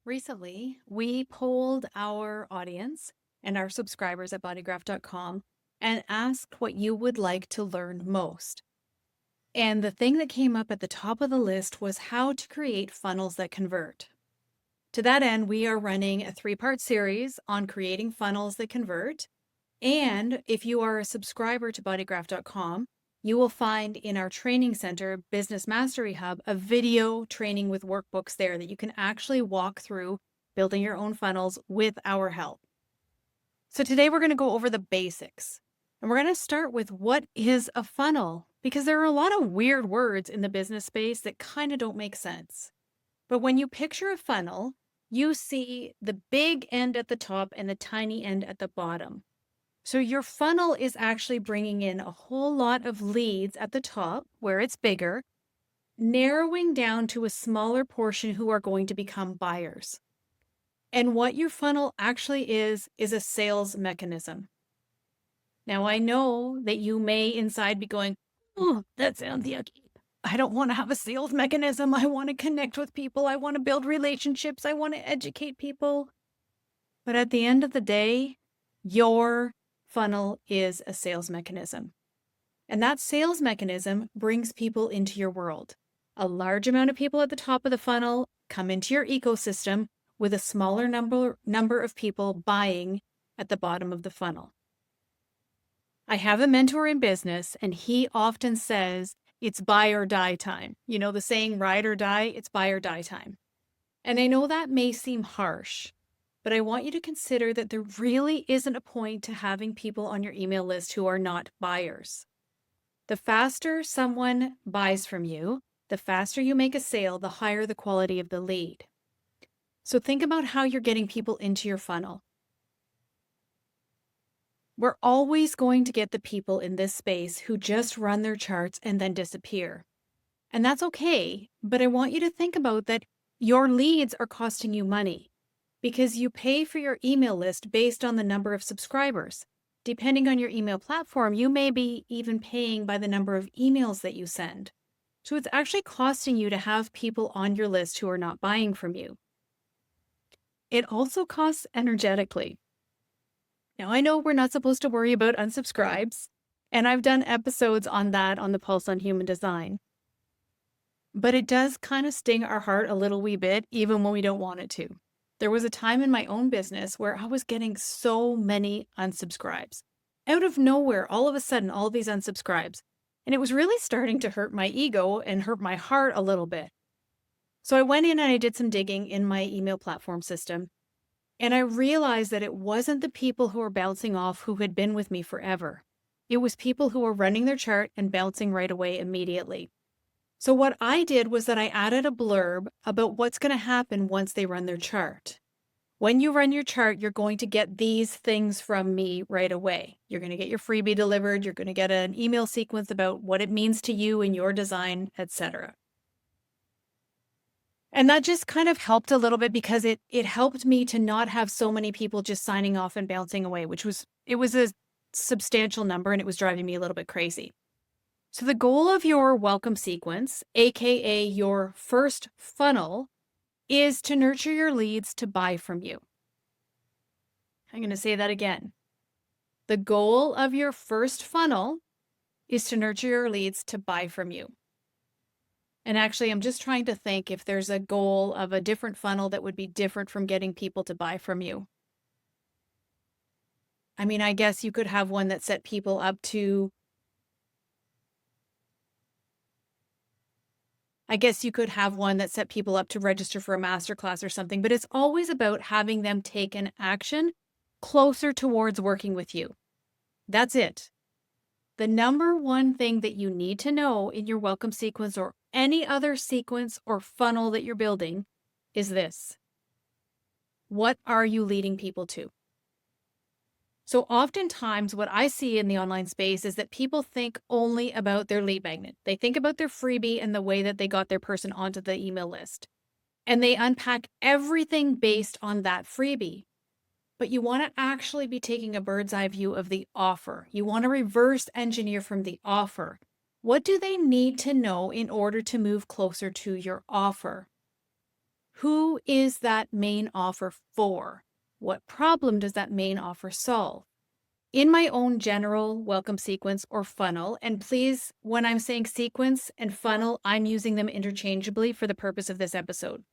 Recently, we polled our audience and our subscribers at bodygraph.com and asked what you would like to learn most. And the thing that came up at the top of the list was how to create funnels that convert. To that end, we are running a 3-part series on creating funnels that convert. And if you are a subscriber to bodygraph.com, you will find in our training center, Business Mastery Hub, a video training with workbooks there that you can actually walk through building your own funnels with our help. So today we're going to go over the basics. And we're going to start with what is a funnel, because there are a lot of weird words in the business space that kind of don't make sense. But when you picture a funnel, you see the big end at the top and the tiny end at the bottom. So your funnel is actually bringing in a whole lot of leads at the top where it's bigger, narrowing down to a smaller portion who are going to become buyers. And what your funnel actually is a sales mechanism. Now, I know that you may inside be going, oh, that sounds yucky. I don't want to have a sales mechanism. I want to connect with people. I want to build relationships. I want to educate people. But at the end of the day, your funnel is a sales mechanism. And that sales mechanism brings people into your world. A large amount of people at the top of the funnel come into your ecosystem with a smaller number of people buying at the bottom of the funnel. I have a mentor in business, and he often says it's buy or die time. You know the saying, ride or die, it's buy or die time. And I know that may seem harsh, but I want you to consider that there really isn't a point to having people on your email list who are not buyers. The faster someone buys from you, the faster you make a sale, the higher the quality of the lead. So think about how you're getting people into your funnel. We're always going to get the people in this space who just run their charts and then disappear. And that's okay, but I want you to think about that your leads are costing you money because you pay for your email list based on the number of subscribers. Depending on your email platform, you may be even paying by the number of emails that you send. So it's actually costing you to have people on your list who are not buying from you. It also costs energetically. Now, I know we're not supposed to worry about unsubscribes, and I've done episodes on that on the Pulse on Human Design. But it does kind of sting our heart a little wee bit, even when we don't want it to. There was a time in my own business where I was getting so many unsubscribes. Out of nowhere, all of a sudden, all these unsubscribes. And it was really starting to hurt my ego and hurt my heart a little bit. So I went in and I did some digging in my email platform system. And I realized that it wasn't the people who were bouncing off who had been with me forever. It was people who were running their chart and bouncing right away immediately. So what I did was that I added a blurb about what's going to happen once they run their chart. When you run your chart, you're going to get these things from me right away. You're going to get your freebie delivered. You're going to get an email sequence about what it means to you and your design, etc. And that just kind of helped a little bit because it helped me to not have so many people just signing off and bouncing away, it was a substantial number and it was driving me a little bit crazy. So the goal of your welcome sequence, aka your first funnel, is to nurture your leads to buy from you. I'm going to say that again. The goal of your first funnel is to nurture your leads to buy from you. And actually, I'm just trying to think if there's a goal of a different funnel that would be different from getting people to buy from you. I mean, I guess you could have one that set people up to register for a masterclass or something, but it's always about having them take an action closer towards working with you. That's it. The number one thing that you need to know in your welcome sequence or any other sequence or funnel that you're building is this. What are you leading people to? So oftentimes what I see in the online space is that people think only about their lead magnet. They think about their freebie and the way that they got their person onto the email list. And they unpack everything based on that freebie. But you want to actually be taking a bird's eye view of the offer. You want to reverse engineer from the offer. What do they need to know in order to move closer to your offer? Who is that main offer for? What problem does that main offer solve? In my own general welcome sequence or funnel, and please, when I'm saying sequence and funnel, I'm using them interchangeably for the purpose of this episode.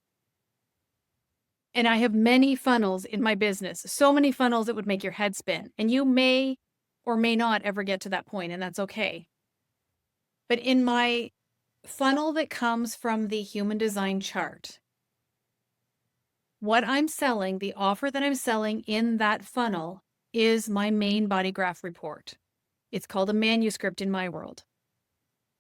And I have many funnels in my business, so many funnels it would make your head spin. And you may or may not ever get to that point, and that's okay. But in my funnel that comes from the human design chart, what I'm selling, the offer that I'm selling in that funnel is my main body graph report. It's called a manuscript in my world.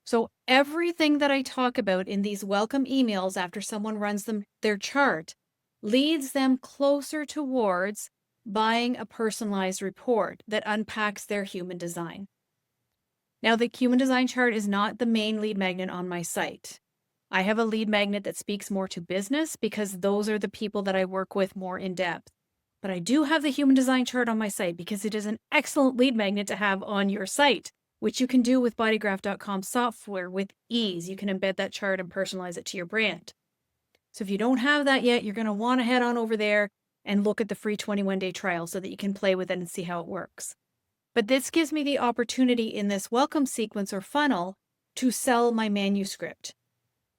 So everything that I talk about in these welcome emails after someone runs their chart leads them closer towards buying a personalized report that unpacks their human design. Now, the human design chart is not the main lead magnet on my site. I have a lead magnet that speaks more to business because those are the people that I work with more in depth. But I do have the human design chart on my site because it is an excellent lead magnet to have on your site, which you can do with bodygraph.com software with ease. You can embed that chart and personalize it to your brand. So if you don't have that yet, you're going to want to head on over there and look at the free 21-day trial so that you can play with it and see how it works. But this gives me the opportunity in this welcome sequence or funnel to sell my manuscript.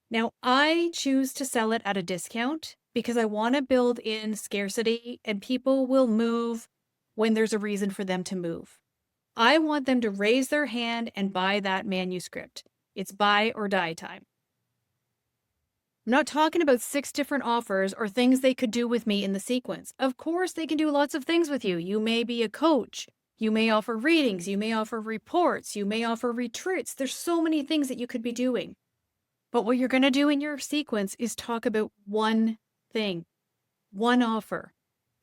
Now, I choose to sell it at a discount because I want to build in scarcity, and people will move when there's a reason for them to move. I want them to raise their hand and buy that manuscript. It's buy or die time. I'm not talking about 6 different offers or things they could do with me in the sequence. Of course, they can do lots of things with you. You may be a coach. You may offer readings. You may offer reports. You may offer retreats. There's so many things that you could be doing. But what you're going to do in your sequence is talk about one thing, one offer.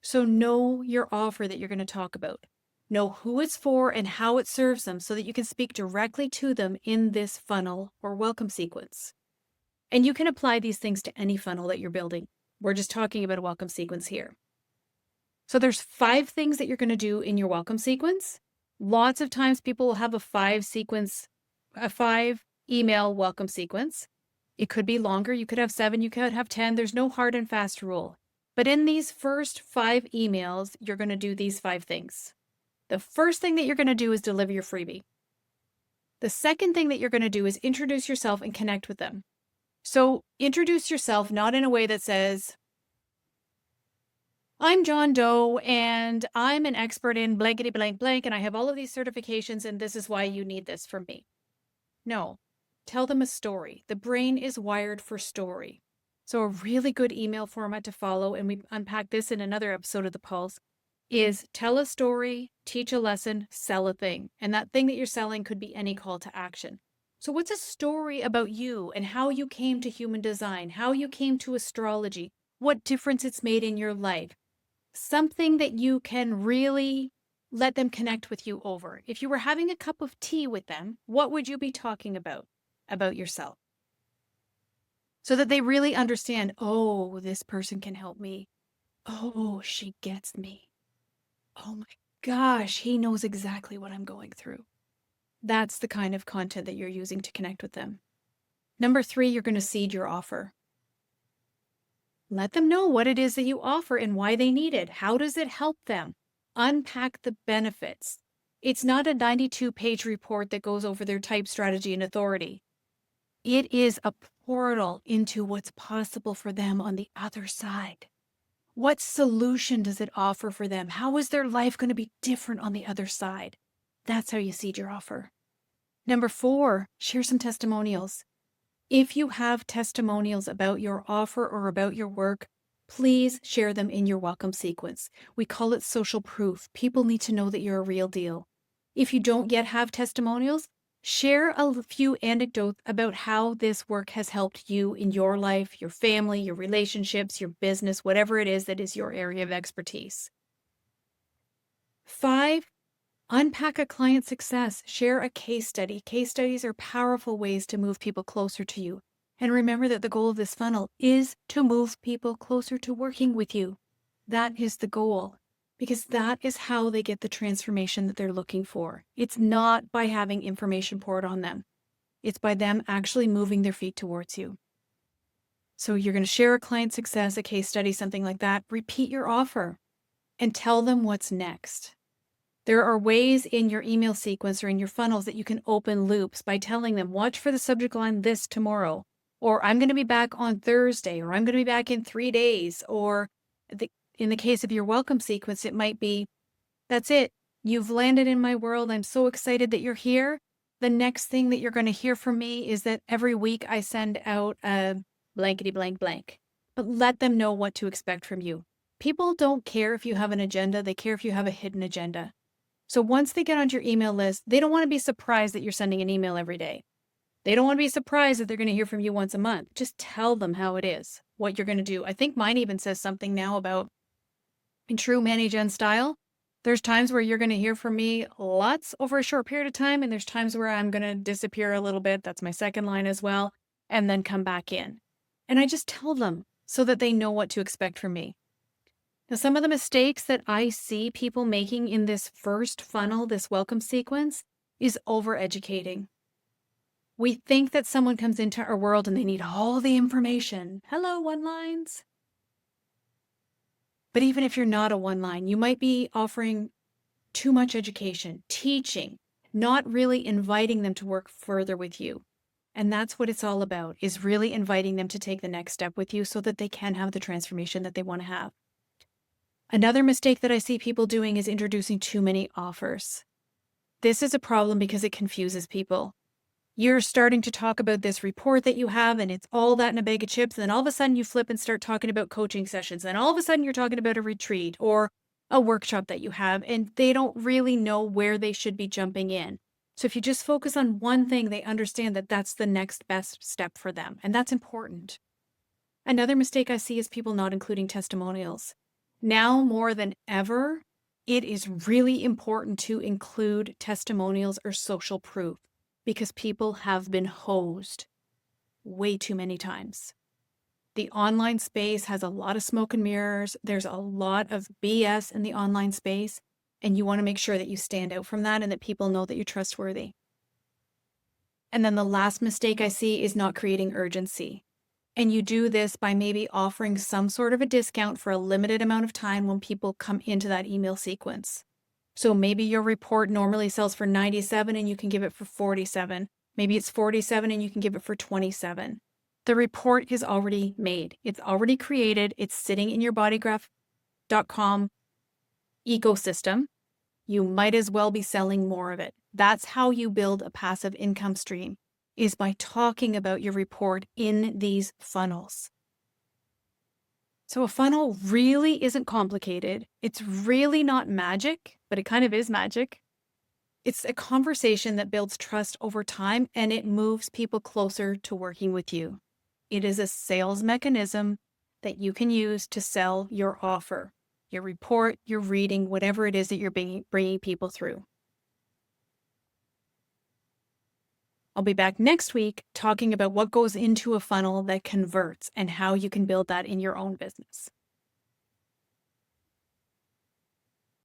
So know your offer that you're going to talk about. Know who it's for and how it serves them so that you can speak directly to them in this funnel or welcome sequence. And you can apply these things to any funnel that you're building. We're just talking about a welcome sequence here. So there's 5 things that you're going to do in your welcome sequence. Lots of times people will have a 5 email welcome sequence. It could be longer. You could have 7, you could have 10. There's no hard and fast rule. But in these first 5 emails, you're going to do these 5 things. The first thing that you're going to do is deliver your freebie. The second thing that you're going to do is introduce yourself and connect with them. So introduce yourself not in a way that says, I'm John Doe and I'm an expert in blankety blank blank and I have all of these certifications and this is why you need this from me. No. Tell them a story. The brain is wired for story. So a really good email format to follow, and we unpack this in another episode of The Pulse, is tell a story, teach a lesson, sell a thing. And that thing that you're selling could be any call to action. So what's a story about you and how you came to human design, how you came to astrology, what difference it's made in your life? Something that you can really let them connect with you over. If you were having a cup of tea with them, what would you be talking about yourself? So that they really understand, oh, this person can help me. Oh, she gets me. Oh my gosh, he knows exactly what I'm going through. That's the kind of content that you're using to connect with them. Number 3, you're going to seed your offer. Let them know what it is that you offer and why they need it. How does it help them? Unpack the benefits. It's not a 92-page report that goes over their type, strategy, and authority. It is a portal into what's possible for them on the other side. What solution does it offer for them? How is their life going to be different on the other side? That's how you seed your offer. Number 4, share some testimonials. If you have testimonials about your offer or about your work, please share them in your welcome sequence. We call it social proof. People need to know that you're a real deal. If you don't yet have testimonials, share a few anecdotes about how this work has helped you in your life, your family, your relationships, your business, whatever it is that is your area of expertise. 5, unpack a client success. Share a case study. Case studies are powerful ways to move people closer to you. And remember that the goal of this funnel is to move people closer to working with you. That is the goal, because that is how they get the transformation that they're looking for. It's not by having information poured on them. It's by them actually moving their feet towards you. So you're going to share a client success, a case study, something like that. Repeat your offer and tell them what's next. There are ways in your email sequence or in your funnels that you can open loops by telling them, watch for the subject line this tomorrow, or I'm going to be back on Thursday, or I'm going to be back in 3 days, or in the case of your welcome sequence, it might be, that's it. You've landed in my world. I'm so excited that you're here. The next thing that you're going to hear from me is that every week I send out a blankety blank blank, but let them know what to expect from you. People don't care if you have an agenda. They care if you have a hidden agenda. So once they get onto your email list, they don't want to be surprised that you're sending an email every day. They don't want to be surprised that they're going to hear from you once a month. Just tell them how it is, what you're going to do. I think mine even says something now about, in true Manny Gen style, there's times where you're going to hear from me lots over a short period of time, and there's times where I'm going to disappear a little bit. That's my second line as well, and then come back in. And I just tell them so that they know what to expect from me. Now, some of the mistakes that I see people making in this first funnel, this welcome sequence, is over-educating. We think that someone comes into our world and they need all the information. Hello, one-lines. But even if you're not a one-line, you might be offering too much education, teaching, not really inviting them to work further with you. And that's what it's all about, is really inviting them to take the next step with you so that they can have the transformation that they want to have. Another mistake that I see people doing is introducing too many offers. This is a problem because it confuses people. You're starting to talk about this report that you have, and it's all that in a bag of chips. And then all of a sudden you flip and start talking about coaching sessions. And all of a sudden you're talking about a retreat or a workshop that you have, and they don't really know where they should be jumping in. So if you just focus on one thing, they understand that that's the next best step for them. And that's important. Another mistake I see is people not including testimonials. Now more than ever, it is really important to include testimonials or social proof because people have been hosed way too many times. The online space has a lot of smoke and mirrors. There's a lot of BS in the online space, and you want to make sure that you stand out from that and that people know that you're trustworthy. And then the last mistake I see is not creating urgency. And you do this by maybe offering some sort of a discount for a limited amount of time when people come into that email sequence. So maybe your report normally sells for $97 and you can give it for $47. Maybe it's $47 and you can give it for $27. The report is already made. It's already created. It's sitting in your bodygraph.com ecosystem. You might as well be selling more of it. That's how you build a passive income stream, is by talking about your report in these funnels. So a funnel really isn't complicated. It's really not magic, but it kind of is magic. It's a conversation that builds trust over time, and it moves people closer to working with you. It is a sales mechanism that you can use to sell your offer, your report, your reading, whatever it is that you're bringing people through. I'll be back next week talking about what goes into a funnel that converts and how you can build that in your own business.